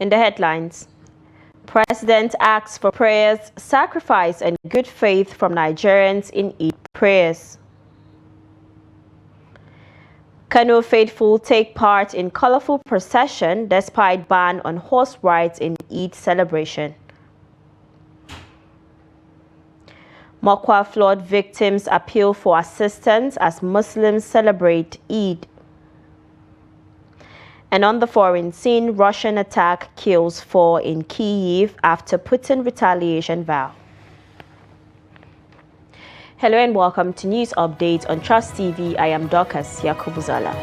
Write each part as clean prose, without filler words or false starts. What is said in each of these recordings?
In the headlines, President asks for prayers, sacrifice and good faith from Nigerians in Eid prayers. Kano faithful take part in colorful procession despite ban on horse rides in Eid celebration. Mokwa flood victims appeal for assistance as Muslims celebrate Eid. And on the foreign scene, Russian attack kills 4 in Kyiv after Putin retaliation vow. Hello and welcome to News Update on Trust TV. I am Dorcas Yakubuzala.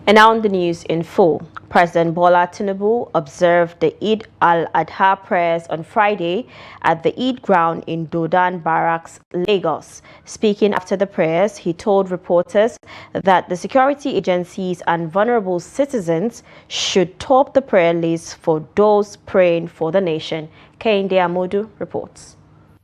And now on the news in full. President Bola Tinubu observed the Eid al-Adha prayers on Friday at the Eid ground in Dodan Barracks, Lagos. Speaking after the prayers, he told reporters that the security agencies and vulnerable citizens should top the prayer list for those praying for the nation. Kehinde Amodu reports.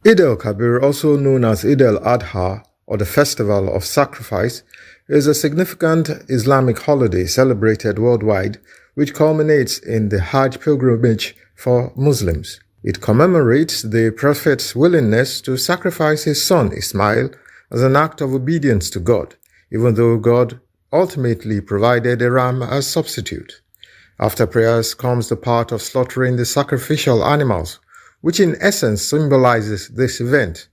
Eid al-Kabir, also known as Eid al-Adha, or the Festival of Sacrifice, is a significant Islamic holiday celebrated worldwide, which culminates in the Hajj pilgrimage for Muslims. It commemorates the Prophet's willingness to sacrifice his son Ismail as an act of obedience to God, even though God ultimately provided a ram as substitute. After prayers comes the part of slaughtering the sacrificial animals, which in essence symbolizes this event.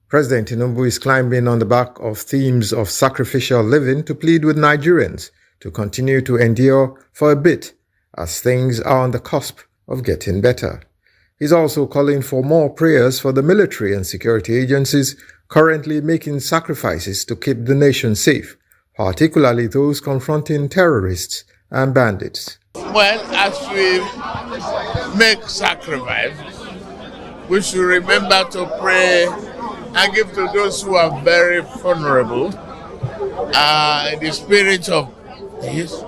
President Tinubu is climbing on the back of themes of sacrificial living to plead with Nigerians to continue to endure for a bit as things are on the cusp of getting better. He's also calling for more prayers for the military and security agencies currently making sacrifices to keep the nation safe, particularly those confronting terrorists and bandits. Well, as we make sacrifice, we should remember to pray and give to those who are very vulnerable. In the spirit of this,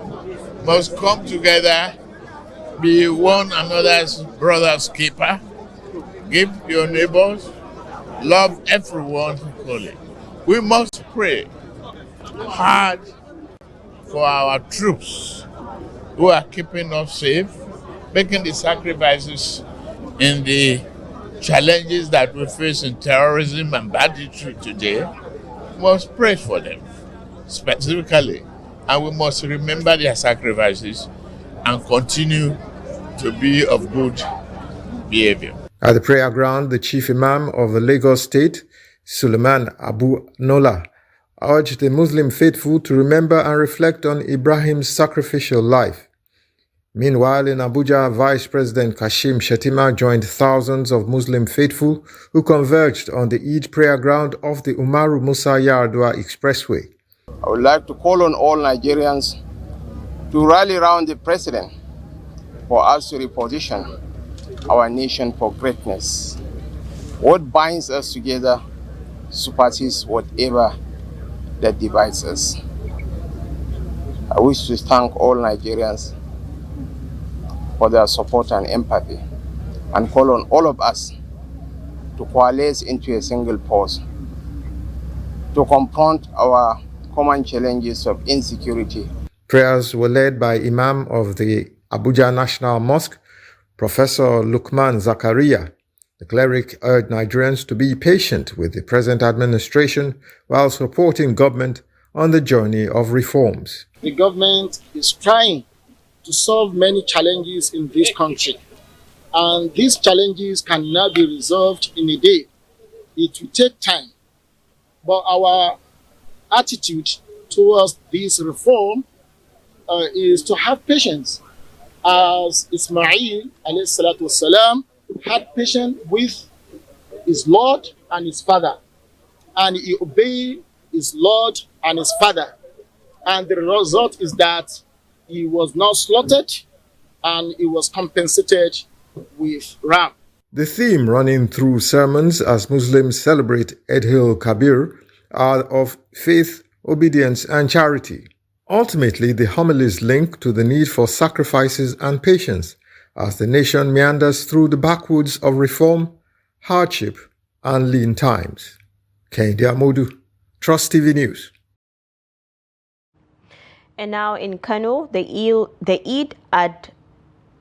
must come together, be one another's brother's keeper, give your neighbors, love everyone equally. We must pray hard for our troops who are keeping us safe, making the sacrifices in the challenges that we face in terrorism and banditry today. We must pray for them specifically, and we must remember their sacrifices and continue to be of good behavior. At the prayer ground, the chief imam of the Lagos State, Suleiman Abu Nola, urged the Muslim faithful to remember and reflect on Ibrahim's sacrificial life. Meanwhile, in Abuja, Vice President Kashim Shettima joined thousands of Muslim faithful who converged on the Eid prayer ground of the Umaru Musa Yar'Adua Expressway. I would like to call on all Nigerians to rally around the President for us to reposition our nation for greatness. What binds us together supersedes whatever that divides us. I wish to thank all Nigerians for their support and empathy, and call on all of us to coalesce into a single force to confront our common challenges of insecurity. Prayers were led by Imam of the Abuja National Mosque, Professor Lukman Zakaria. The cleric urged Nigerians to be patient with the present administration while supporting government on the journey of reforms. The government is trying to solve many challenges in this country, and these challenges cannot be resolved in a day. It will take time, but our attitude towards this reform is to have patience, as Ismail alayhi salatu wasalam had patience with his Lord and his father, and he obeyed his Lord and his father, and the result is that he was not slaughtered and he was compensated with ram. The theme running through sermons as Muslims celebrate Eid al-Kabir are of faith, obedience and charity. Ultimately, the homilies link to the need for sacrifices and patience as the nation meanders through the backwoods of reform, hardship and lean times. Kehinde Amodu, Trust TV News. And now in Kano, the Eid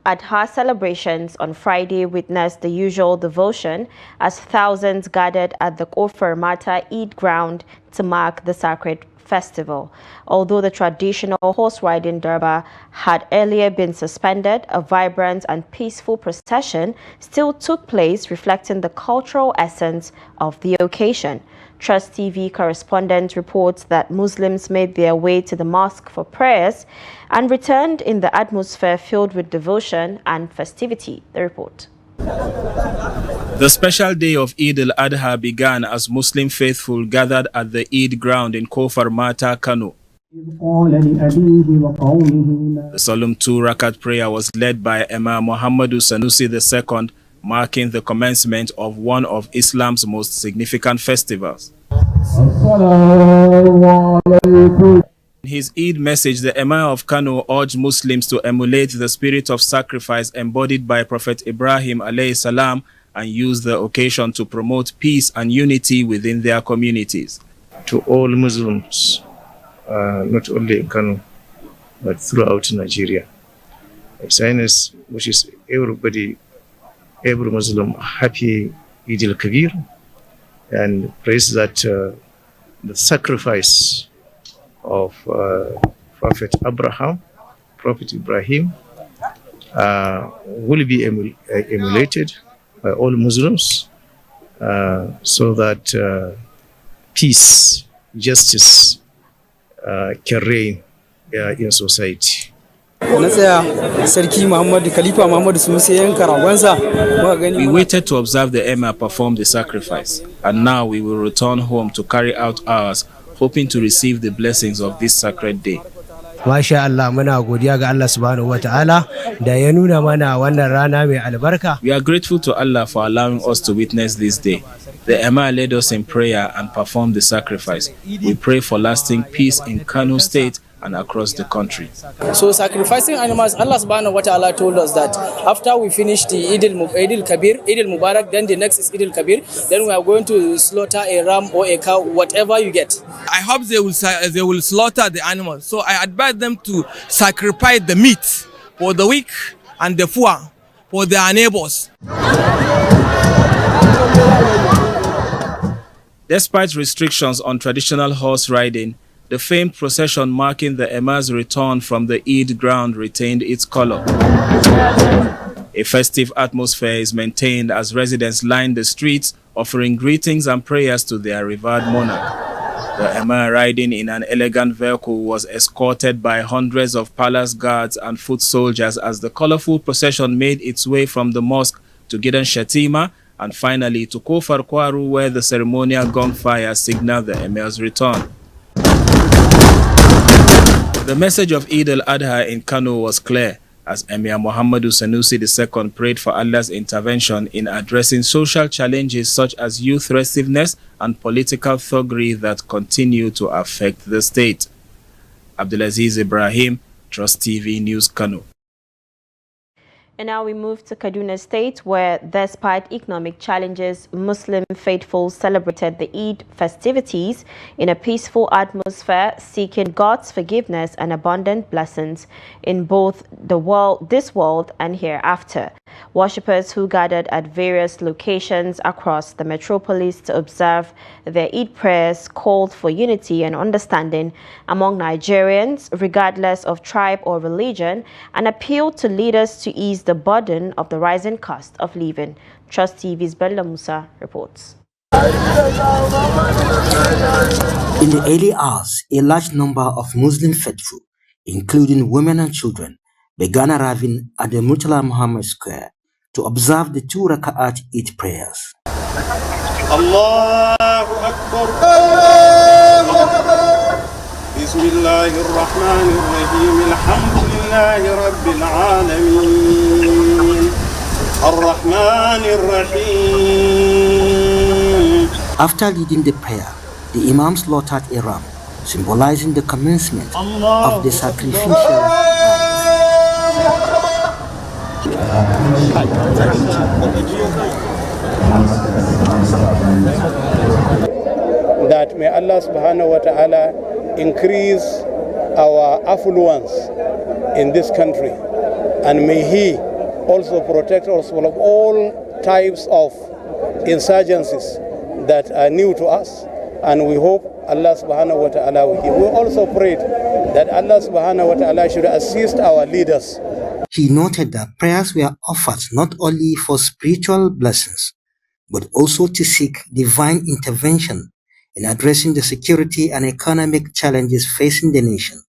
Adha celebrations on Friday witnessed the usual devotion as thousands gathered at the Kofar Mata Eid ground to mark the sacred festival. Although the traditional horse riding durbar had earlier been suspended, a vibrant and peaceful procession still took place, reflecting the cultural essence of the occasion. Trust TV correspondent reports that Muslims made their way to the mosque for prayers and returned in the atmosphere filled with devotion and festivity. The report. The special day of Eid al-Adha began as Muslim faithful gathered at the Eid ground in Kofar Mata, Kano. The solemn 2-rakat prayer was led by Imam Muhammadu Sanusi II, marking the commencement of one of Islam's most significant festivals. In his Eid message, the Emir of Kano urged Muslims to emulate the spirit of sacrifice embodied by Prophet Ibrahim alayhi salam and use the occasion to promote peace and unity within their communities. To all Muslims, not only in Kano, but throughout Nigeria, His wishes every Muslim happy Eid al-Kabir, and prays that the sacrifice of Prophet Ibrahim will be emulated by all Muslims so that peace, justice can reign in society. We waited to observe the Emir perform the sacrifice, and now we will return home to carry out ours, hoping to receive the blessings of this sacred day. Masha Allah, muna godiya ga Allah subhanahu wa ta'ala da ya nuna mana wannan rana mai albarka. We are grateful to Allah for allowing us to witness this day. The Emir led us in prayer and performed the sacrifice. We pray for lasting peace in Kano State and across the country. So sacrificing animals, Allah subhanahu wa ta'ala told us that after we finish the Eid al-Kabir, Eid al-Mubarak, then the next is Eid al-Kabir, then we are going to slaughter a ram or a cow, whatever you get. I hope they will slaughter the animals. So I advise them to sacrifice the meat for the weak and the poor, for their neighbors. Despite restrictions on traditional horse riding, the famed procession marking the Emir's return from the Eid ground retained its color. A festive atmosphere is maintained as residents line the streets, offering greetings and prayers to their revered monarch. The Emir, riding in an elegant vehicle, was escorted by hundreds of palace guards and foot soldiers as the colorful procession made its way from the mosque to Gidan Shatima and finally to Kofar Kwaru, where the ceremonial gunfire signaled the Emir's return. The message of Eid al-Adha in Kano was clear as Emir Muhammadu Sanusi II prayed for Allah's intervention in addressing social challenges such as youth restiveness and political thuggery that continue to affect the state. Abdulaziz Ibrahim, Trust TV News, Kano. And now we move to Kaduna State, where despite economic challenges, Muslim faithful celebrated the Eid festivities in a peaceful atmosphere, seeking God's forgiveness and abundant blessings in both this world and hereafter. Worshippers who gathered at various locations across the metropolis to observe their Eid prayers called for unity and understanding among Nigerians, regardless of tribe or religion, and appealed to leaders to ease the burden of the rising cost of living. Trust TV's Bella Musa reports. In the early hours, a large number of Muslim faithful, including women and children, began arriving at the Murtala Muhammad Square to observe the 2 Raka'at Eid prayers. Allahu Akbar. Allahu Akbar. Bismillahir Rahmanir Rahim. Alhamdulillahi Rabbil Alameen. Ar-Rahmanir Rahim. After leading the prayer, the Imam slaughtered a ram, symbolizing the commencement of the sacrificial rites. that may Allah subhanahu wa ta'ala increase our affluence in this country, and may He also protect us from all types of insurgencies that are new to us, and we hope Allah subhanahu wa ta'ala will give. We also prayed that Allah subhanahu wa ta'ala should assist our leaders. He noted that prayers were offered not only for spiritual blessings, but also to seek divine intervention in addressing the security and economic challenges facing the nation.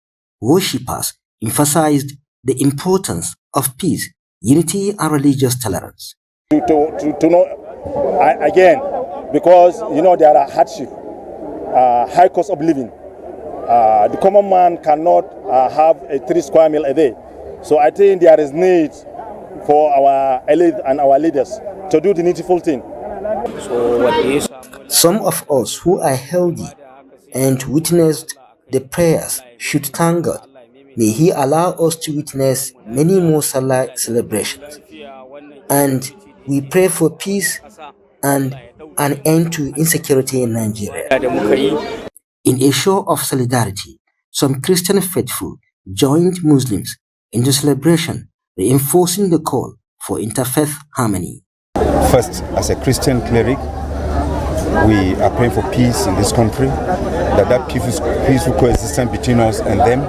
Worshippers emphasized the importance of peace, unity, and religious tolerance. To know again, because there are hardship, high cost of living. The common man cannot have a 3 square meal a day. So I think there is need for our elite and our leaders to do the needful thing. Some of us who are healthy and witnessed the prayers should thank God. May He allow us to witness many more Salah celebrations. And we pray for peace and an end to insecurity in Nigeria. In a show of solidarity, some Christian faithful joined Muslims in the celebration, reinforcing the call for interfaith harmony. First, as a Christian cleric, we are praying for peace in this country, that peaceful coexistence between us and them,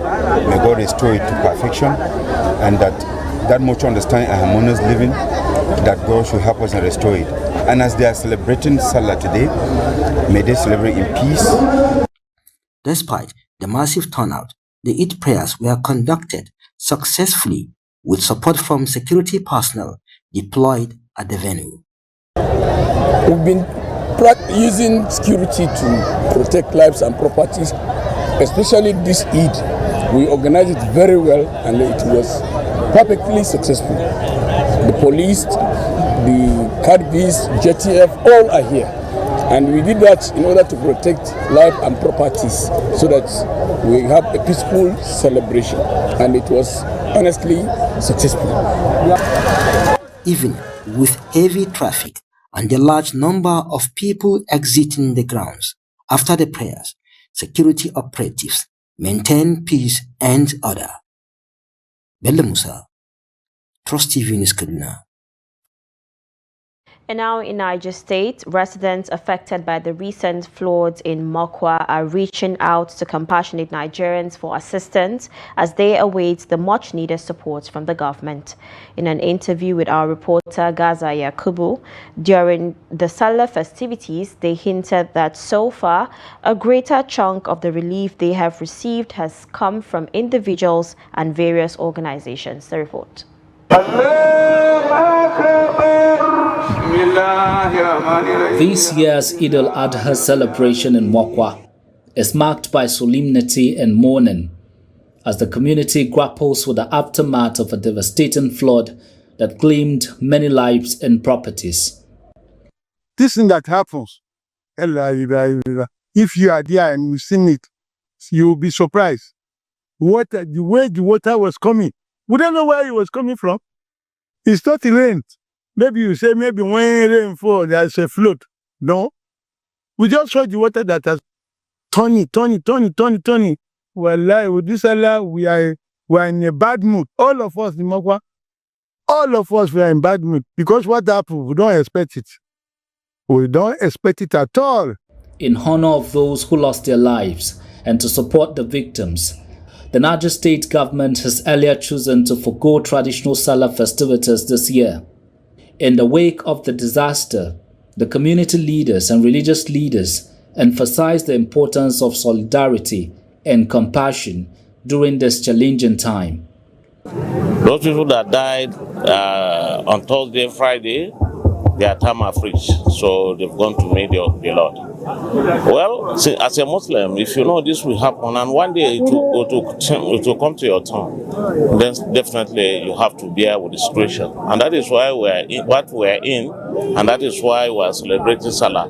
may God restore it to perfection, and that mutual understanding and harmonious living, that God should help us and restore it. And as they are celebrating Salah today, may they celebrate in peace. Despite the massive turnout, the Eid prayers were conducted successfully with support from security personnel deployed at the venue. We've been using security to protect lives and properties, especially this Eid. We organized it very well and it was perfectly successful. The police, the Kadbis, JTF, all are here. And we did that in order to protect life and properties so that we have a peaceful celebration. And it was honestly successful. Even with heavy traffic and a large number of people exiting the grounds after the prayers, security operatives maintain peace and order. Bello Musa, Trust TV News Kaduna. And now in Niger State, residents affected by the recent floods in Mokwa are reaching out to compassionate Nigerians for assistance as they await the much-needed support from the government. In an interview with our reporter Gaza Yakubu, during the Salah festivities, they hinted that so far, a greater chunk of the relief they have received has come from individuals and various organizations. The report. This year's Eid al-Adha celebration in Mokwa is marked by solemnity and mourning as the community grapples with the aftermath of a devastating flood that claimed many lives and properties. This thing that happens, if you are there and you've seen it, you will be surprised. The way the water was coming, we don't know where it was coming from. It's not rain. Maybe you say maybe when rain falls, there's a flood. No. We just saw the water that has turning. Well, with this Allah, we are in a bad mood. All of us in Mokwa, all of us, we are in bad mood. Because what happened, we don't expect it. We don't expect it at all. In honor of those who lost their lives and to support the victims, the Niger State government has earlier chosen to forgo traditional Salah festivities this year. In the wake of the disaster, the community leaders and religious leaders emphasized the importance of solidarity and compassion during this challenging time. Those people that died on Thursday, Friday, their time have reached, so they've gone to meet the Lord. Well, as a Muslim, if you know this will happen and one day it will come to your turn, then definitely you have to bear with the situation. And that is why we are in what we are in, and that is why we are celebrating Salah.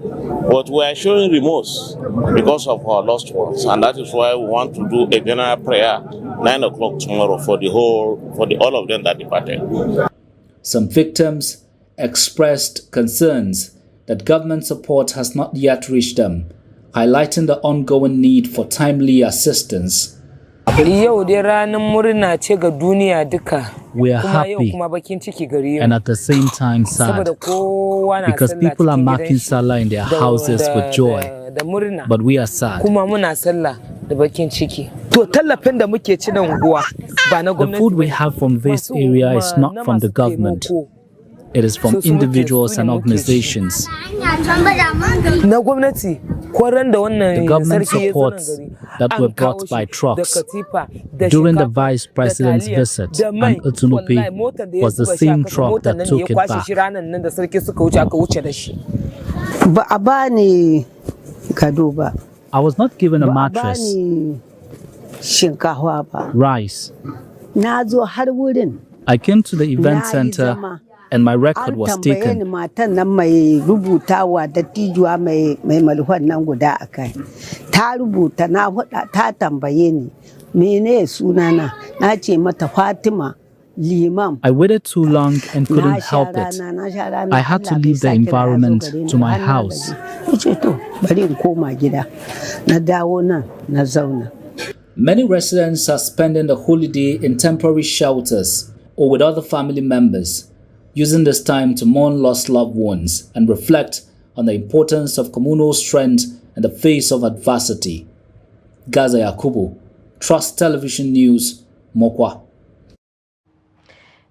But we are showing remorse because of our lost ones, and that is why we want to do a general prayer 9 o'clock tomorrow for all of them that departed. Some victims expressed concerns that government support has not yet reached them highlighting the ongoing need for timely assistance. We are happy And at the same time sad, because people are marking Salah in their houses with joy, but we are sad. The food we have from this area is not from the government. It is from individuals and organizations. The government supports that were brought by trucks. During the vice president's visit, and Tinubu was the same truck that took it back. I was not given a mattress, rice. I came to the event center and my record was taken. I waited too long and couldn't help it. I had to leave the environment to my house. Many residents are spending the holiday in temporary shelters or with other family members, using this time to mourn lost loved ones and reflect on the importance of communal strength in the face of adversity. Gaza Yakubu, Trust Television News, Mokwa.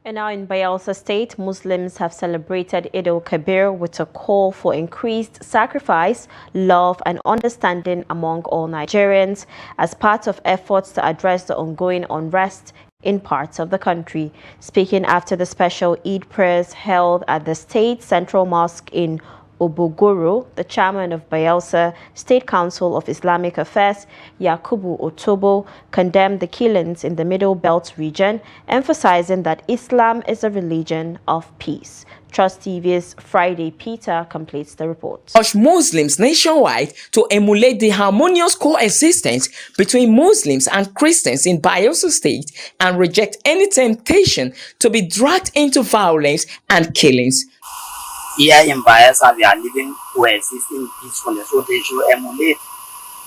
And now in Bayelsa State, Muslims have celebrated Eid al-Kabir with a call for increased sacrifice, love and understanding among all Nigerians as part of efforts to address the ongoing unrest in parts of the country. Speaking after the special Eid prayers held at the State Central Mosque in Obogoro, the chairman of Bayelsa State Council of Islamic Affairs, Yakubu Otobo, condemned the killings in the Middle Belt region, emphasizing that Islam is a religion of peace. Trust TV's Friday Peter completes the report. Urge Muslims nationwide to emulate the harmonious coexistence between Muslims and Christians in Bayelsa State and reject any temptation to be dragged into violence and killings. Here in Bayelsa, we are living coexisting peacefully, so they should emulate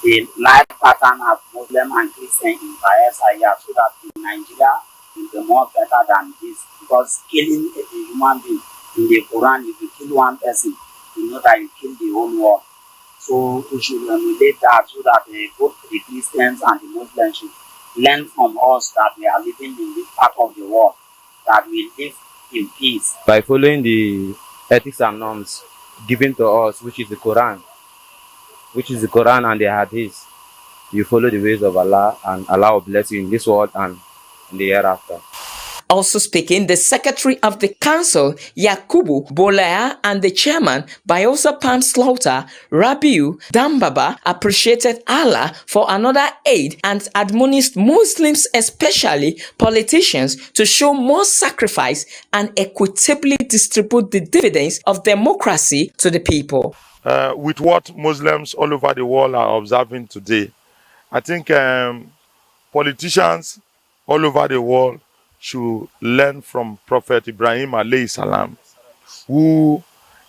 the life pattern of Muslim and Christian in Bayelsa here, so that in Nigeria will be more better than this. Because killing a human being in the Quran, if you kill one person, you know that you kill the whole world. So we should emulate that, so that both the Christians and the Muslims should learn from us that we are living in this part of the world, that we live in peace. By following the ethics and norms given to us, which is the Quran and the Hadith, you follow the ways of Allah, and Allah will bless you in this world and in the hereafter. Also speaking, the secretary of the council, Yakubu Bolaya, and the chairman, Bayelsa Palm Slaughter, Rabiu Dambaba, appreciated Allah for another aid and admonished Muslims, especially politicians, to show more sacrifice and equitably distribute the dividends of democracy to the people. With what Muslims all over the world are observing today, I think politicians all over the world should learn from Prophet Ibrahim alayhi salam, who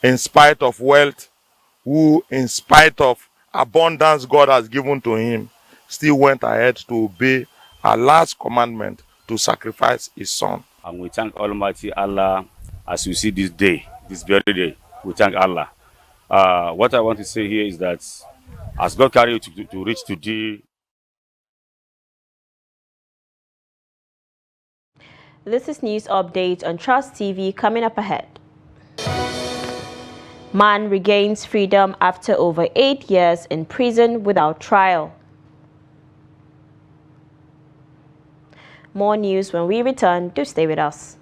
in spite of wealth, who in spite of abundance God has given to him, still went ahead to obey Allah's commandment to sacrifice his son. And we thank Almighty Allah as we see this day, this very day. We thank Allah. What I want to say here is that as God carried you to reach today. This is news update on Trust TV coming up ahead. Man regains freedom after over 8 years in prison without trial. More news when we return. Do stay with us.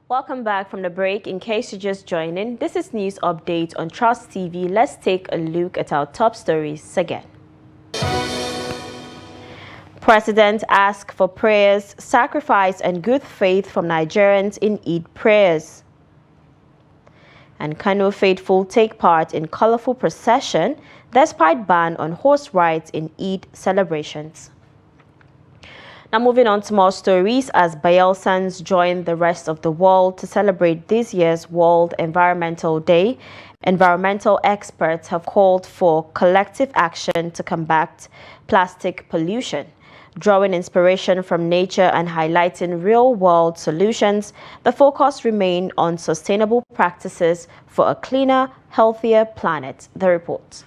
Welcome back from the break. In case you're just joining, this is news update on Trust TV. Let's take a look at our top stories again. President asked for prayers, sacrifice and good faith from Nigerians in Eid prayers. And Kano faithful take part in colorful procession despite ban on horse rides in Eid celebrations. Now moving on to more stories, as Bayelsans join the rest of the world to celebrate this year's World Environmental Day, environmental experts have called for collective action to combat plastic pollution. Drawing inspiration from nature and highlighting real-world solutions, the focus remained on sustainable practices for a cleaner, healthier planet. The report.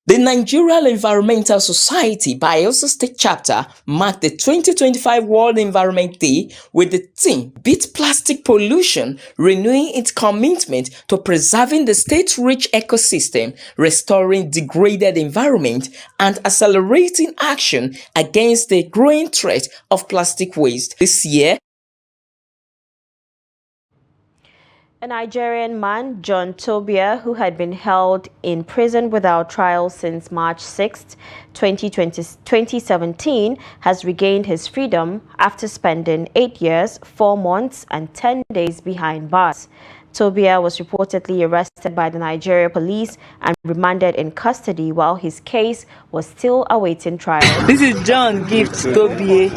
The Nigerian Environmental Society Bayelsa State Chapter marked the 2025 World Environment Day with the theme Beat Plastic Pollution, renewing its commitment to preserving the state's rich ecosystem, restoring degraded environment, and accelerating action against the growing threat of plastic waste. This year, a Nigerian man, John Tobia, who had been held in prison without trial since March 6, 2017, has regained his freedom after spending 8 years, 4 months, and 10 days behind bars. Tobia was reportedly arrested by the Nigeria police and remanded in custody while his case was still awaiting trial. This is John Gift Tobia.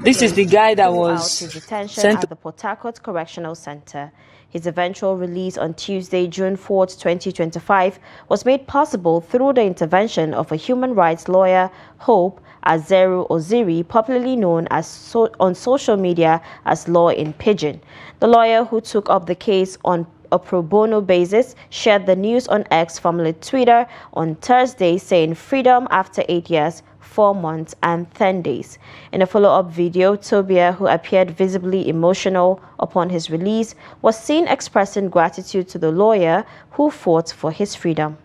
This is the guy that was his detention sent at the Port Harcourt Correctional Center. His eventual release on Tuesday, June 4, 2025, was made possible through the intervention of a human rights lawyer, Hope Azeru Oziri, popularly known as on social media as Law in Pidgin. The lawyer, who took up the case on a pro bono basis, shared the news on X, formerly Twitter, on Thursday, saying freedom after 8 years, 4 months and 10 days. In a follow-up video, Tobia, who appeared visibly emotional upon his release, was seen expressing gratitude to the lawyer who fought for his freedom.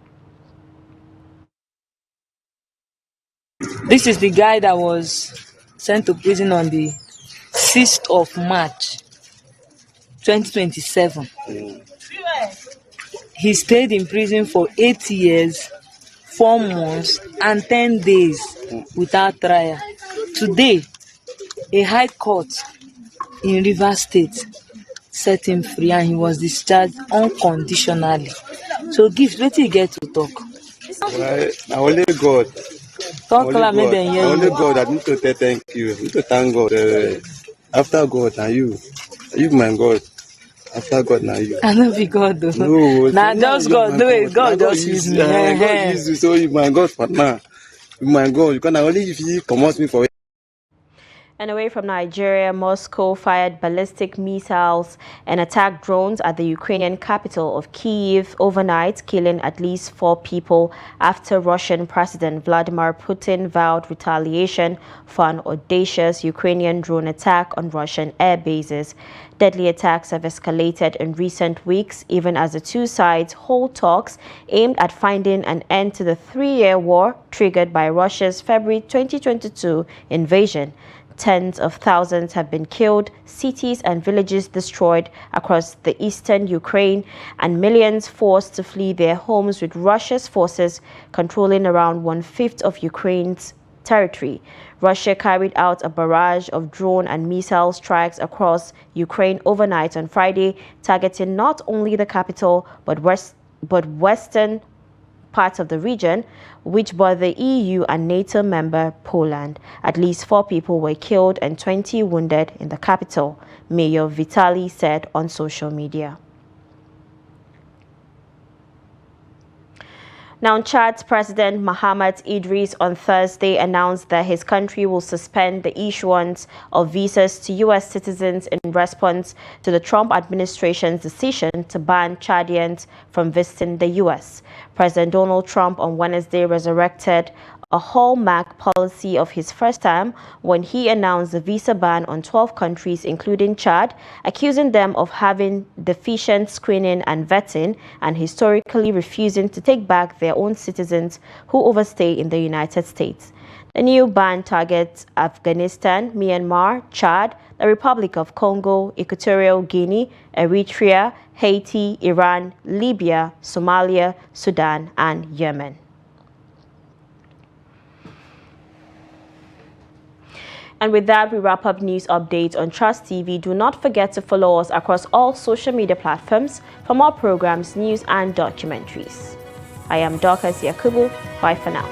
This is the guy that was sent to prison on the 6th of March 2027. He stayed in prison for 8 years, 4 months and 10 days without trial. Today, a high court in Rivers State set him free and he was discharged unconditionally. So Gift, what you get to talk? Well, only God. Only God. I need to say thank you. I need to thank God. After God, and you my God. After God, now you. I know be God though. No, now just God. Do it. God just use me. God use you, so you my God for now. You my God. You can only if you promote me for it. And away from Nigeria, Moscow fired ballistic missiles and attacked drones at the Ukrainian capital of Kyiv overnight, killing at least 4 people after Russian President Vladimir Putin vowed retaliation for an audacious Ukrainian drone attack on Russian air bases. Deadly attacks have escalated in recent weeks, even as the two sides hold talks aimed at finding an end to the 3-year war triggered by Russia's February 2022 invasion. Tens of thousands have been killed, cities and villages destroyed across the eastern Ukraine, and millions forced to flee their homes, with Russia's forces controlling around 1/5 of Ukraine's territory. Russia carried out a barrage of drone and missile strikes across Ukraine overnight on Friday, targeting not only the capital but western parts of the region, which bore the EU and NATO member Poland. At least 4 people were killed and 20 wounded in the capital, Mayor Vitaly said on social media. Now, Chad's President Mohamed Idris on Thursday announced that his country will suspend the issuance of visas to U.S. citizens in response to the Trump administration's decision to ban Chadians from visiting the U.S. President Donald Trump on Wednesday resurrected a hallmark policy of his first term when he announced the visa ban on 12 countries, including Chad, accusing them of having deficient screening and vetting and historically refusing to take back their own citizens who overstay in the United States. The new ban targets Afghanistan, Myanmar, Chad, the Republic of Congo, Equatorial Guinea, Eritrea, Haiti, Iran, Libya, Somalia, Sudan, and Yemen. And with that, we wrap up news updates on Trust TV. Do not forget to follow us across all social media platforms for more programs, news, and documentaries. I am Dorcas Yakubu. Bye for now.